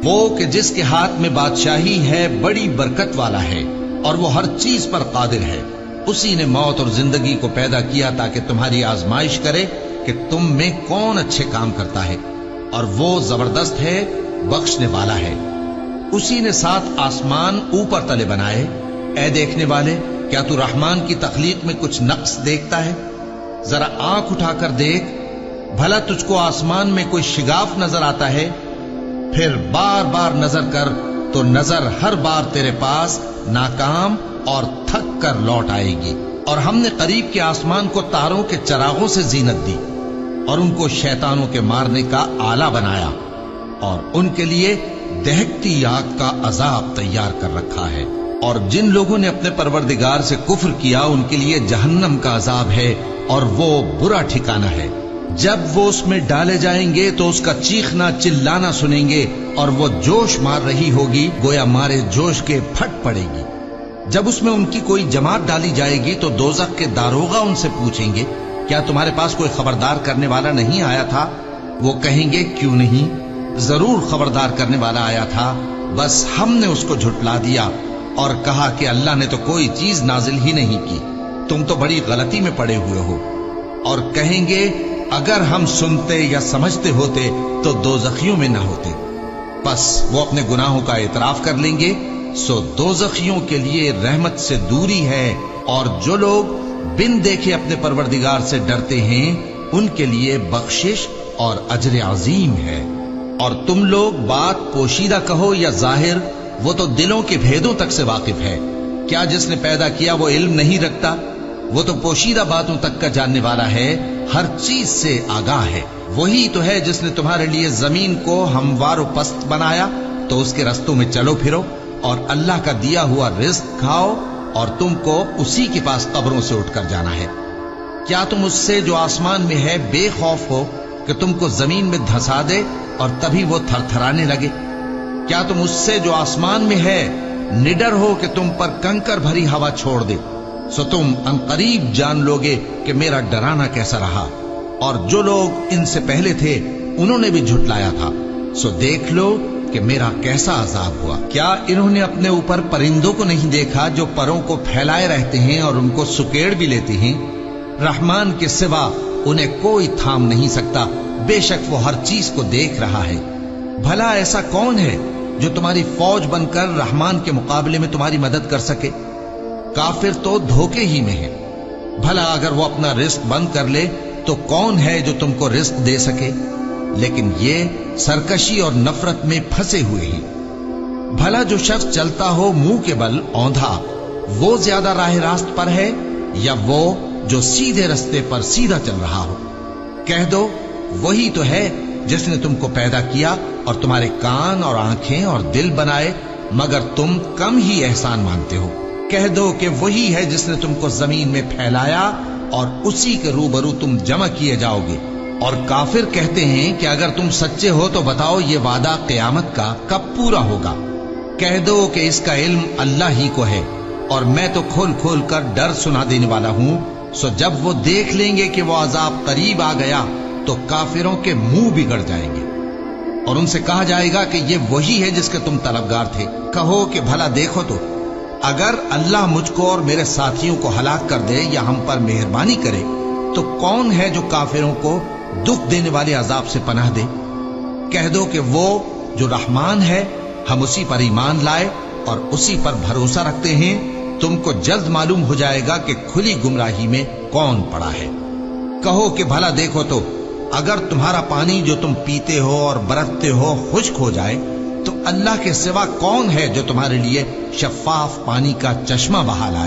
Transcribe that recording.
وہ کہ جس کے ہاتھ میں بادشاہی ہے بڑی برکت والا ہے اور وہ ہر چیز پر قادر ہے. اسی نے موت اور زندگی کو پیدا کیا تاکہ تمہاری آزمائش کرے کہ تم میں کون اچھے کام کرتا ہے، اور وہ زبردست ہے، بخشنے والا ہے. اسی نے 7 آسمان اوپر تلے بنائے. اے دیکھنے والے، کیا تو رحمان کی تخلیق میں کچھ نقص دیکھتا ہے؟ ذرا آنکھ اٹھا کر دیکھ، بھلا تجھ کو آسمان میں کوئی شگاف نظر آتا ہے؟ پھر بار بار نظر کر تو نظر ہر بار تیرے پاس ناکام اور تھک کر لوٹ آئے گی. اور ہم نے قریب کے آسمان کو تاروں کے چراغوں سے زینت دی اور ان کو شیطانوں کے مارنے کا آلہ بنایا، اور ان کے لیے دہکتی آگ کا عذاب تیار کر رکھا ہے. اور جن لوگوں نے اپنے پروردگار سے کفر کیا ان کے لیے جہنم کا عذاب ہے، اور وہ برا ٹھکانہ ہے. جب وہ اس میں ڈالے جائیں گے تو اس کا چیخنا چلانا سنیں گے، اور وہ جوش مار رہی ہوگی گویا مارے جوش کے پھٹ پڑے گی. جب اس میں ان کی کوئی جماعت ڈالی جائے گی تو دوزخ کے داروغہ ان سے پوچھیں گے، کیا تمہارے پاس کوئی خبردار کرنے والا نہیں آیا تھا؟ وہ کہیں گے، کیوں نہیں، ضرور خبردار کرنے والا آیا تھا، بس ہم نے اس کو جھٹلا دیا اور کہا کہ اللہ نے تو کوئی چیز نازل ہی نہیں کی، تم تو بڑی غلطی میں پڑے ہوئے ہو. اور کہیں گے، اگر ہم سنتے یا سمجھتے ہوتے تو دوزخیوں میں نہ ہوتے. پس وہ اپنے گناہوں کا اعتراف کر لیں گے، سو دوزخیوں کے لیے رحمت سے دوری ہے، اور جو لوگ بن دیکھے اپنے پروردگار سے ڈرتے ہیں ان کے لیے بخشش اور اجر عظیم ہے. اور تم لوگ بات پوشیدہ کہو یا ظاہر، وہ تو دلوں کے بھیدوں تک سے واقف ہے. کیا جس نے پیدا کیا وہ علم نہیں رکھتا؟ وہ تو پوشیدہ باتوں تک کا جاننے والا ہے، ہر چیز سے آگاہ ہے. وہی تو ہے جس نے تمہارے لیے زمین کو ہموار و پست بنایا، تو اس کے رستوں میں چلو پھرو اور اللہ کا دیا ہوا رزق کھاؤ، اور تم کو اسی کے پاس قبروں سے اٹھ کر جانا ہے. کیا تم اس سے جو آسمان میں ہے بے خوف ہو کہ تم کو زمین میں دھسا دے اور تبھی وہ تھر تھرانے لگے؟ کیا تم اس سے جو آسمان میں ہے نڈر ہو کہ تم پر کنکر بھری ہوا چھوڑ دے؟ سو تم عنقریب جان لوگے کہ میرا ڈرانا کیسا رہا. اور جو لوگ ان سے پہلے تھے انہوں نے بھی جھٹلایا تھا، سو دیکھ لو کہ میرا کیسا عذاب ہوا. کیا انہوں نے اپنے اوپر پرندوں کو نہیں دیکھا جو پروں کو پھیلائے رہتے ہیں اور ان کو سکیڑ بھی لیتے ہیں؟ رحمان کے سوا انہیں کوئی تھام نہیں سکتا، بے شک وہ ہر چیز کو دیکھ رہا ہے. بھلا ایسا کون ہے جو تمہاری فوج بن کر رحمان کے مقابلے میں تمہاری مدد کر سکے؟ کافر تو دھوکے ہی میں ہے. بھلا اگر وہ اپنا رزق بند کر لے تو کون ہے جو تم کو رزق دے سکے؟ لیکن یہ سرکشی اور نفرت میں پھنسے ہوئے ہیں. بھلا جو شخص چلتا ہو منہ کے بل اوندھا، وہ زیادہ راہ راست پر ہے یا وہ جو سیدھے رستے پر سیدھا چل رہا ہو؟ کہہ دو، وہی تو ہے جس نے تم کو پیدا کیا اور تمہارے کان اور آنکھیں اور دل بنائے، مگر تم کم ہی احسان مانتے ہو. کہہ دو کہ وہی ہے جس نے تم کو زمین میں پھیلایا اور اسی کے روبرو تم جمع کیے جاؤ گے. اور کافر کہتے ہیں کہ اگر تم سچے ہو تو بتاؤ یہ وعدہ قیامت کا کب پورا ہوگا؟ کہہ دو کہ اس کا علم اللہ ہی کو ہے، اور میں تو کھول کھول کر ڈر سنا دینے والا ہوں. سو جب وہ دیکھ لیں گے کہ وہ عذاب قریب آ گیا تو کافروں کے منہ بگڑ جائیں گے، اور ان سے کہا جائے گا کہ یہ وہی ہے جس کے تم طلبگار تھے. کہو کہ بھلا دیکھو تو، اگر اللہ مجھ کو اور میرے ساتھیوں کو ہلاک کر دے یا ہم پر مہربانی کرے تو کون ہے جو کافروں کو دکھ دینے والے عذاب سے پناہ دے؟ کہہ دو کہ وہ جو رحمان ہے، ہم اسی پر ایمان لائے اور اسی پر بھروسہ رکھتے ہیں. تم کو جلد معلوم ہو جائے گا کہ کھلی گمراہی میں کون پڑا ہے. کہو کہ بھلا دیکھو تو، اگر تمہارا پانی جو تم پیتے ہو اور برتتے ہو خشک ہو جائے تو اللہ کے سوا کون ہے جو تمہارے لیے شفاف پانی کا چشمہ بہا لائے؟